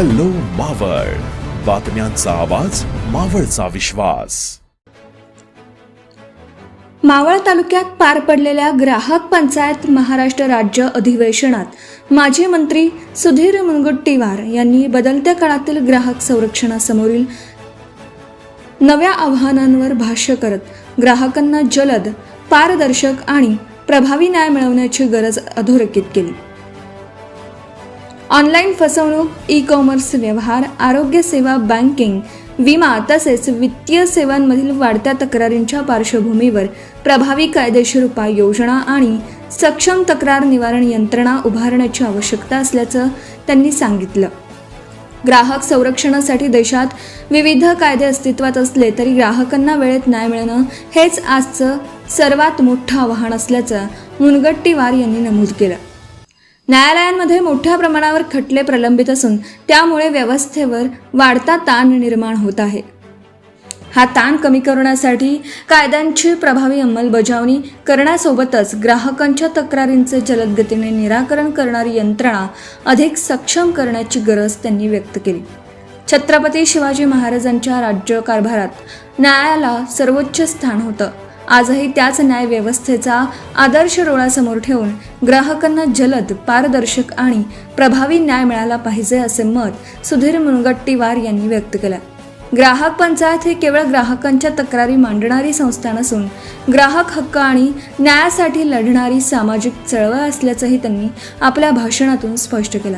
Hello Maval, बातम्यांचा आवाज, मावळचा विश्वास. मावळ तालुक्यात पार पडलेल्या ग्राहक पंचायत महाराष्ट्र राज्य अधिवेशनात माजी मंत्री सुधीर मुनगंटीवार यांनी बदलत्या काळातील ग्राहक संरक्षणासमोरील नव्या आव्हानांवर भाष्य करत ग्राहकांना जलद, पारदर्शक आणि प्रभावी न्याय मिळवण्याची गरज अधोरेखित केली. ऑनलाईन फसवणूक, ई-कॉमर्स व्यवहार, आरोग्य सेवा, बँकिंग, विमा तसेच वित्तीय सेवांमधील वाढत्या तक्रारींच्या पार्श्वभूमीवर प्रभावी कायदेशीर उपाययोजना आणि सक्षम तक्रार निवारण यंत्रणा उभारण्याची आवश्यकता असल्याचं त्यांनी सांगितलं. ग्राहक संरक्षणासाठी देशात विविध कायदे अस्तित्वात असले तरी ग्राहकांना वेळेत न्याय मिळणं हेच आजचं सर्वात मोठं आव्हान असल्याचं मुनगंटीवार यांनी नमूद केलं. न्यायालयांमध्ये मोठ्या प्रमाणावर खटले प्रलंबित असून त्यामुळे व्यवस्थेवर वाढता ताण निर्माण होत आहे. हा ताण कमी करण्यासाठी कायद्यांची प्रभावी अंमलबजावणी करण्यासोबतच ग्राहकांच्या तक्रारींचे जलद गतीने निराकरण करणारी यंत्रणा अधिक सक्षम करण्याची गरज त्यांनी व्यक्त केली. छत्रपती शिवाजी महाराजांच्या राज्यकारभारात न्यायाला सर्वोच्च स्थान होतं. आजही त्याच न्याय व्यवस्थेचा आदर्श डोळ्यासमोर ठेवून ग्राहकांना जलद, पारदर्शक आणि प्रभावी न्याय मिळाला पाहिजे असे मत सुधीर मुनगंटीवार यांनी व्यक्त केलं. ग्राहक पंचायत ही केवळ ग्राहकांच्या तक्रारी मांडणारी संस्था नसून ग्राहक हक्क आणि न्यायासाठी लढणारी सामाजिक चळवळ असल्याचंही त्यांनी आपल्या भाषणातून स्पष्ट केलं.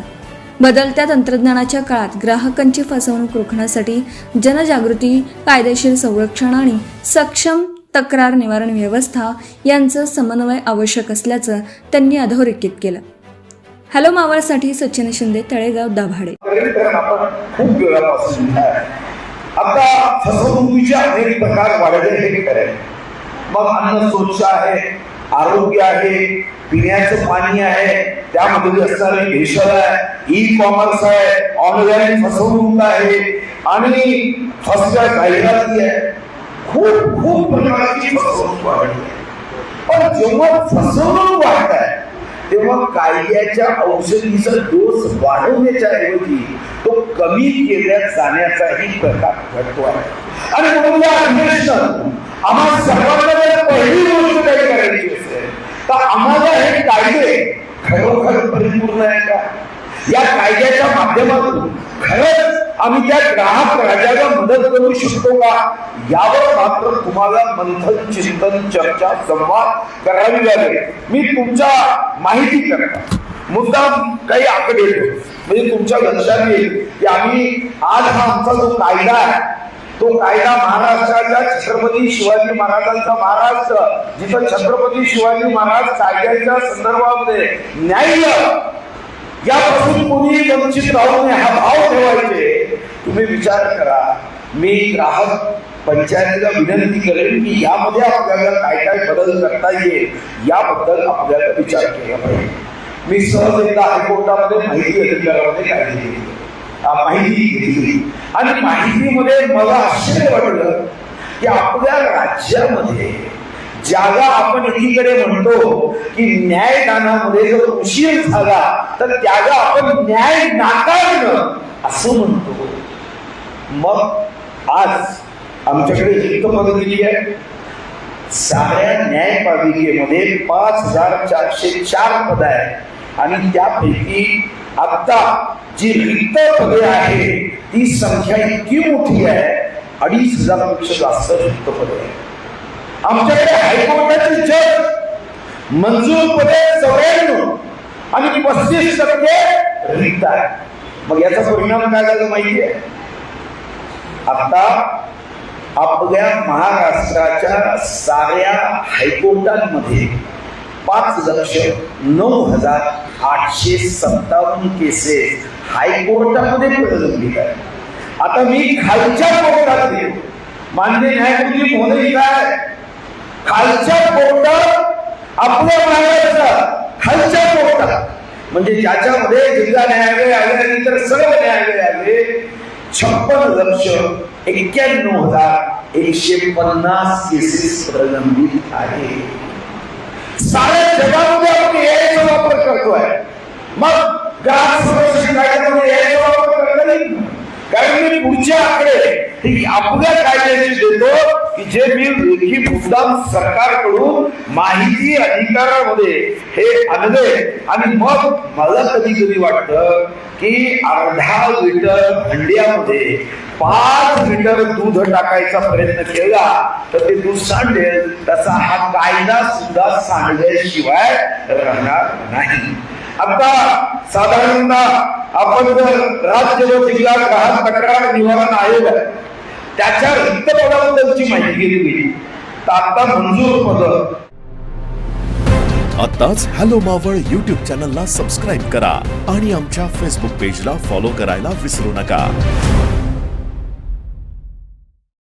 बदलत्या तंत्रज्ञानाच्या काळात ग्राहकांची फसवणूक रोखण्यासाठी जनजागृती, कायदेशीर संरक्षण आणि सक्षम तक्रार निवारण व्यवस्था यांचं समन्वय आवश्यक असल्याचं त्यांनी अधोरेखित केलं. हॅलो मावळसाठी सचिन शिंदे, तळेगाव, दाभाडे. खूप वेळापासून आता फसवणुकीचे अनेक प्रकार वाढले हे खरे. मग अन्न स्वच्छ आहे, आरोग्य आहे, पिण्याचं पाणी आहे, त्यामध्ये असणारे भेसळ आहे, ई-कॉमर्स आहे, ऑनलाईन फसवणूक आहे आणि फसव्या जाहिराती आहे. खूप खूप प्रकारची फसवणूक वाढली. पण जेव्हा फसवणूक वाढत आहे तेव्हा कायद्याच्या औषधीचा डोस वाढवण्याच्या ऐवजी तो कमी केल्या जाण्याचाही प्रकार घडतो आहे. आणि म्हणून या अधिवेशनात आम्हाला सर्वांना पहिली गोष्ट काही करायची असेल तर आम्हाला हे कायदे खरोखर परिपूर्ण आहे का, या कायद्याच्या माध्यमातून खरंच आम्ही त्या ग्राहक राजाला मदत करू शकतो का, यावर मात्र तुम्हाला मंथन, चिंतन, चर्चा, संवाद करावी लागेल. मी तुमच्या माहिती करता मुद्दाम काही आकडे म्हणजे तुमच्या लक्षात येईल की आम्ही आज हा आमचा जो कायदा आहे तो कायदा महाराष्ट्राच्या छत्रपती शिवाजी महाराजांचा महाराष्ट्र, जिथं छत्रपती शिवाजी महाराज कायद्याच्या संदर्भामध्ये न्याय्य यापासून कोणी वंचित राहू नये हा भाव ठेवायचे. तुम्ही विचार करा. मी ग्राहक पंचायतीला विनंती करेन की यामध्ये आपल्याला काय काय बदल करता येईल याबद्दल आपल्याला विचार केला पाहिजे. मी सहज एकदा हायकोर्टामध्ये माहिती अधिकारामध्ये कायदे घेतली, माहिती घेतली आणि माहितीमध्ये मला आश्चर्य वाटलं की आपल्या राज्यामध्ये ज्याला आपण एकीकडे म्हणतो की न्यायदानामध्ये जर उशीर झाला तर त्याला आपण न्याय नाकारणं असं म्हणतो. मग आज आमच्याकडे रिक्त पदं दिली आहे. साऱ्या न्यायपालिकेमध्ये 5404 पदं आहेत आणि त्यापैकी आता जी रिक्त पदे आहे ती संख्या इतकी मोठी आहे, 2500 पेक्षा जास्त रिक्त पदे आहेत. आमच्याकडे हायकोर्टाचे जज मंजूर पदे 94 आणि 35% रिक्त आहे. मग याचा परिणाम काय झाला माहिती आहे? आता आपल्या महाराष्ट्राच्या साऱ्या हायकोर्टांमध्ये 5,09,857 केसेस हायकोर्टामध्ये प्रलंबित आहेत. आता मी खालच्या कोर्टात माननीय न्यायमूर्ती महोदय काय खालच्या कोर्टात आपल्या महाराष्ट्रात खालच्या कोर्टात म्हणजे ज्याच्यामध्ये जिल्हा न्यायालय आल्यानंतर सर्व न्यायालय आले 56,91,150 केसेस प्रलंबित आहे. साऱ्या जगामध्ये आपण याचा वापर करतोय. मग ग्राहक संरक्षण कायद्यामध्ये याचा वापर करताना नाही, कारण मी पुढचे आकडे ही आपल्या कायद्याचे देतो की जे मी लेखी मुद्दाम सरकारकडून माहिती अधिकारामध्ये हे आणले. आणि मग मला कधी कधी वाटतं की अर्धा लिटर हंड्यामध्ये 5 लिटर दूध टाकायचा प्रयत्न केला तर ते दूध सांडेल, तसा हा कायदा सुद्धा सांडल्याशिवाय राहणार नाही. आता साधारणतः आपण जर राज्य व जिल्हा ग्राहक तक्रार निवारण आयोग त्याच्या रिक्त पदाबद्दलची माहिती घेतली गेली तर आता मंजूर पद आत्ताच हॅलो मावळ YouTube चॅनलला सबस्क्राईब करा आणि आमच्या फेसबुक पेजला फॉलो करायला विसरू नका.